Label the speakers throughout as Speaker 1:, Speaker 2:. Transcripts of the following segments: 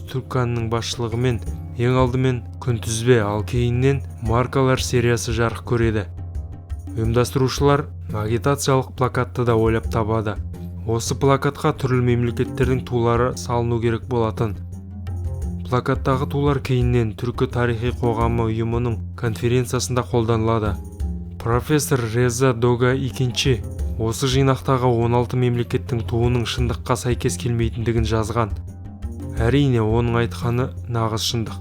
Speaker 1: Түрканның басшылығымен ең алдымен күнтізбе, ал кейіннен маркалар сериясы жарық көреді. Ұйымдастырушылар агитациялық плакатты да ойлап табады. Осы плакатқа түрлі мемлекеттердің тулары салыну керек болатын. Плакаттағы тулар кейіннен Түркі тарихи қоғамы ұйымының конференциясында қолданылады. Профессор Реза Дога II осы жинақтағы 16 мемлекеттің туының шындыққа сәйкес келмейтіндігін жазған. Әрине, оның айтқаны нағыз шындық.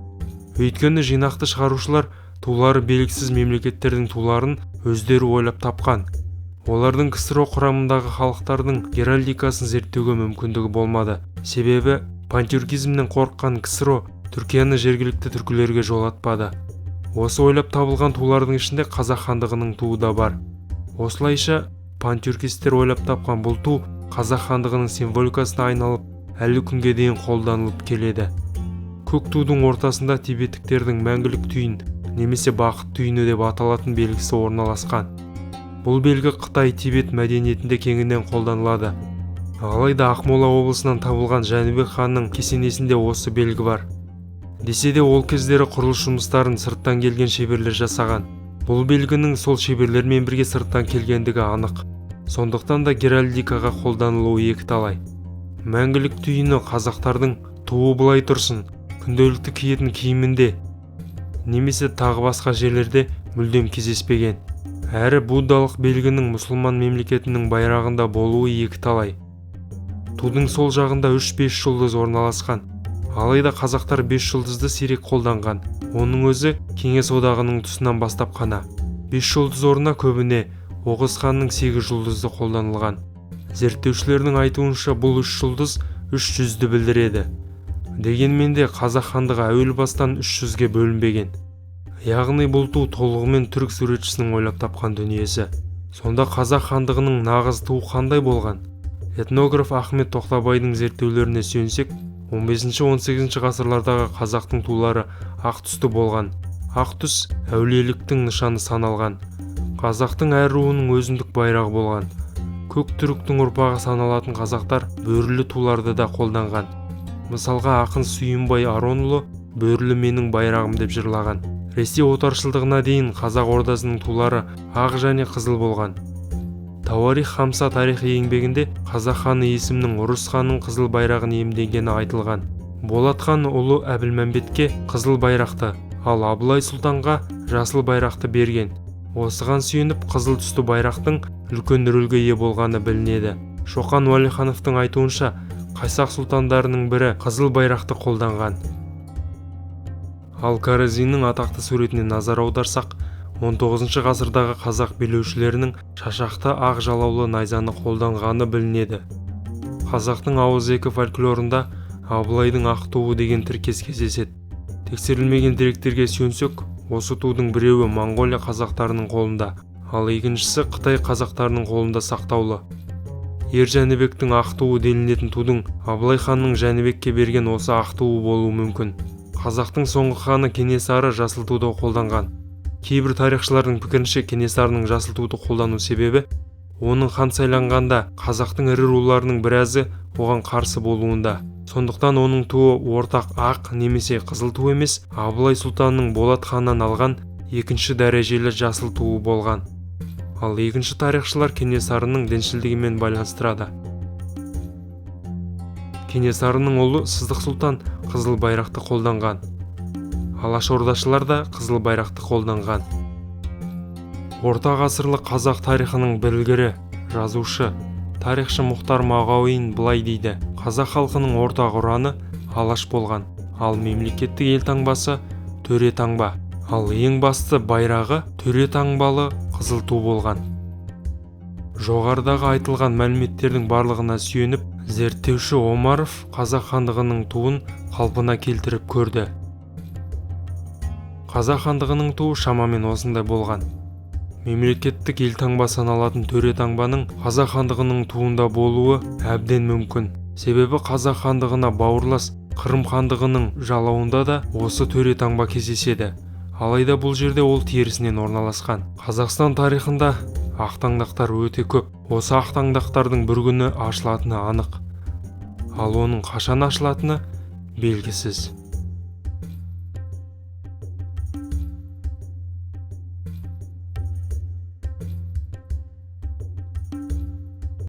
Speaker 1: Өйткені жинақты шығарушылар тулары белгісіз мемлекеттердің туларын өздері ойлап тапқан. Олардың КСРО құрамындағы халықтардың геральдикасын зерттеуге мүмкіндігі болмады. Себебі пантюркизмнен қорыққан КСРО Түркияны жергілікті түркілерге жолатпады. Осы ойлап табылған тулардың ішінде қазақ хандығының туы да бар. Осылайша пантюркистер ойлап тапқан бұл ту қазақ хандығының символикасына айналып, әлі күнге дейін қолданылып келеді. Көк тудың ортасында тибеттіктердің мәңгілік түйін немесе бақыт түйіні деп аталатын белгісі орналасқан. Бұл белгі Қытай-Тибет мәдениетінде кеңінен қолданылады. Алайда Ақмола облысынан табылған Жәнібек ханның кесенесінде осы белгі бар. Десе де ол кездері құрылыс жұмыстарын сырттан келген шеберлер жасаған. Бұл белгінің сол шеберлермен бірге сырттан келгендігі анық. Сондықтан да геральдикаға қолданылуы екіталай. Мәңгілік түйіні қазақтардың туы былай тұрсын, күнделікті киетін киімінде немесе тағы басқа жерлерде мүлдем кездеспеген. Әрі буддалық белгінің мұсылман мемлекетінің байрағында болуы екіталай. Тудың сол жағында 3-5 жұлдыз орналасқан. Алайда қазақтар 5 жұлдызды сирек қолданған. Оның өзі Кеңес одағының тұсынан бастап қана. 5 жұлдыз орнына көбіне Оғыз ханның 8 жұлдызды қолданылған. Зерттеушілердің айтуынша бұл 3 жұлдыз 300-ді білдіреді. Дегенмен де қазақ хандығы әуел бастан 300-ге бөлінбеген. Яғни бұл ту толығымен түрік суретшісінің ойлап тапқан дүниесі. Сонда қазақ хандығының нағыз туы қандай болған? Этнограф Ахмет Тоқтабайдың зерттеулеріне сүйенсек, 15-18 ғасырлардағы қазақтың тулары ақ түсті болған. Ақ түс әулиеліктің нышаны саналған. Қазақтың әр руының өзіндік байрағы болған. Көк түріктің ұрпағы саналатын қазақтар бөрілі туларды да қолданған. Мысалға ақын Сүйінбай Аронұлы бөрілі менің байрағым деп жырлаған. Ресей отаршылдығына дейін қазақ ордасының тулары ақ және қызыл болған. Тауарих Хамса тарихи еңбегінде қазақ ханы есімнің Ұрыс ханның қызыл байрағын иемденгені айтылған. Болат хан ұлы Әбілмәмбетке қызыл байрақты, ал Абылай сұлтанға жасыл байрақты берген. Осыған сүйеніп қызыл түсті байрақтың үлкен рөлге ие болғаны білінеді. Шоқан Уәлихановтың айтуынша Қайсақ сұлтандарының бірі қызыл байрақты қолданған. Ал Каразиннің атақты суретіне назар аударсақ, 19 ғасырдағы қазақ билеушілерінің шашақты ақ жалаулы найзаны қолданғаны білінеді. Қазақтың ауызекі фольклорында Абылайдың ақ туы деген тіркес кездеседі. Тексерілмеген деректерге сүйенсек, осы тудың біреуі Моңғолия қазақтарының қолында, ал екіншісі Қытай қазақтарының қолында сақтаулы. Ер Жәнібектің ақ туы делінетін тудың Абылай ханның Жәнібекке берген осы ақ туы болуы мүмкін. Қазақтың соңғы ханы Кенесары жасыл туды қолданған. Кейбір тарихшылардың пікірінше Кенесарының жасыл туды қолдану себебі оның хан сайланғанда қазақтың ірі руларының біразы оған қарсы болуында. Сондықтан оның туы ортақ ақ немесе қызыл ту емес, Абылай сұлтанның Болат ханнан алған екінші дәрежелі жасыл туы болған. Ал екінші тарихшылар Кенесарының діншілдігімен байланыстырады. Кенесарының ұлы Сыздық сұлтан қызыл байрақты қолданған. Алашордашылар да қызыл байрақты қолданған. Орта ғасырлық қазақ тарихының білгірі, жазушы, тарихшы Мұхтар Мағауин былай дейді: қазақ халқының ортақ ұраны алаш болған, ал мемлекеттік елтаңбасы төре таңба, ал ең басты байрағы төре таңбалы қызыл ту болған. Жоғарыдағы айтылған мәліметтердің барлығына сүйеніп, зерттеуші Омаров қазақ хандығының туын қалпына келтіріп көрді. Қазақ хандығының туы шамамен осындай болған. Мемлекеттік елтаңба саналатын төре таңбаның қазақ хандығының туында болуы әбден мүмкін. Себебі қазақ хандығына бауырлас Қырым хандығының жалауында да осы төре таңба кездеседі. Алайда бұл жерде ол терісінен орналасқан. Қазақстан тарихында ақтаңдақтар өте көп. Осы ақтаңдақтардың бір күні ашылатыны анық. Ал оның қашан ашылатыны белгісіз.